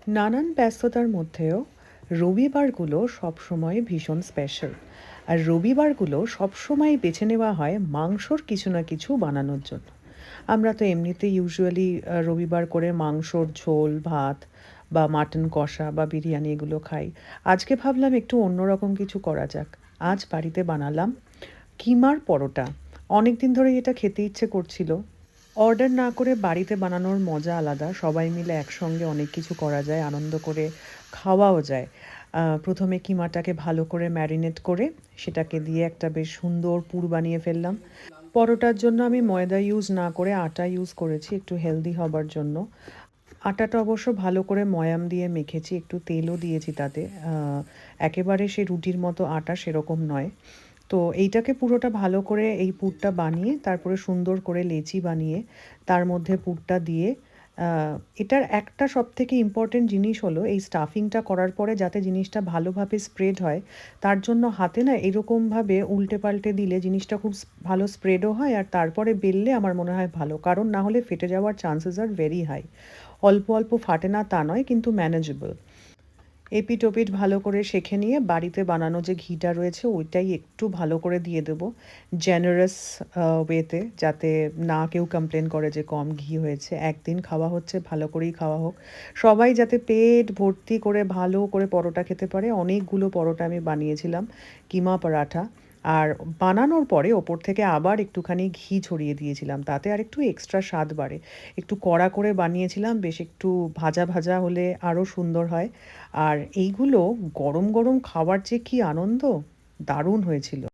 নানান ব্যস্ততার মধ্যেও রবিবারগুলো সবসময় ভীষণ স্পেশাল। আর রবিবারগুলো সবসময় বেছে নেওয়া হয় মাংসর কিছু না কিছু বানানোর জন্য। আমরা তো এমনিতে ইউজুয়ালি রবিবার করে মাংসর ঝোল, ভাত বা মাটন কষা বা বিরিয়ানি এগুলো খাই। আজকে ভাবলাম একটু অন্যরকম কিছু করা যাক। আজ বাড়িতে বানালাম কিমার পরোটা। অনেকদিন ধরেই এটা খেতে ইচ্ছে করছিল। অর্ডার না করে বাড়িতে বানানোর মজা আলাদা। সবাই মিলে একসঙ্গে অনেক কিছু করা যায়, আনন্দ করে খাওয়াও যায়। ১ম এ কিমাটাকে ভালো করে ম্যারিনেট করে সেটাকে দিয়ে একটা বেশ সুন্দর পুর বানিয়ে ফেললাম। পরোটার জন্য আমি ময়দা ইউজ না করে আটা ইউজ করেছি একটু হেলদি হবার জন্য। আটাটা অবশ্য ভালো করে ময়াম দিয়ে মেখেছি, একটু তেলও দিয়েছি তাতে। একেবারে সে রুটির মতো আটা সেরকম নয়। তো এইটাকে পুরোটা ভালো করে এই পুরটা বানিয়ে তারপরে সুন্দর করে লেচি বানিয়ে তার মধ্যে পুরটা দিয়ে এটার একটা সবথেকে ইম্পর্টেন্ট জিনিস হলো এই স্টাফিংটা করার পরে যাতে জিনিসটা ভালোভাবে স্প্রেড হয়। তার জন্য হাতে না এরকমভাবে উল্টে পাল্টে দিলে জিনিসটা খুব ভালো স্প্রেডও হয়, আর তারপরে বেললে আমার মনে হয় ভালো, কারণ না হলে ফেটে যাওয়ার চান্সেস আর ভেরি হাই। অল্প অল্প ফাটে না তা নয়, কিন্তু ম্যানেজেবল। এপিঠ-ওপিঠ ভালো করে সেঁকে নিয়ে বাড়িতে বানানো যে ঘিটা রয়েছে ওইটাই একটু ভালো করে দিয়ে দেবো। জেনারাস ওয়েতে, যাতে না কেউ কমপ্লেন করে যে কম ঘি হয়েছে। একদিন খাওয়া হচ্ছে, ভালো করেই খাওয়া হোক। সবাই যাতে পেট ভর্তি করে ভালো করে পরোটা খেতে পারে। অনেকগুলো পরোটা আমি বানিয়েছিলাম, কিমা পরাঠা। আর বানানোর পরে ওপর থেকে আবার একটুখানি ঘি ছড়িয়ে দিয়েছিলাম। তাতে আরেকটু এক্সট্রা স্বাদ বাড়ে। একটু কড়া করে বানিয়েছিলাম, বেশ একটু ভাজা, ভাজা হলে আরও সুন্দর হয়। আর এইগুলো গরম, গরম খাওয়ার যে কী আনন্দ! দারুণ হয়েছিল।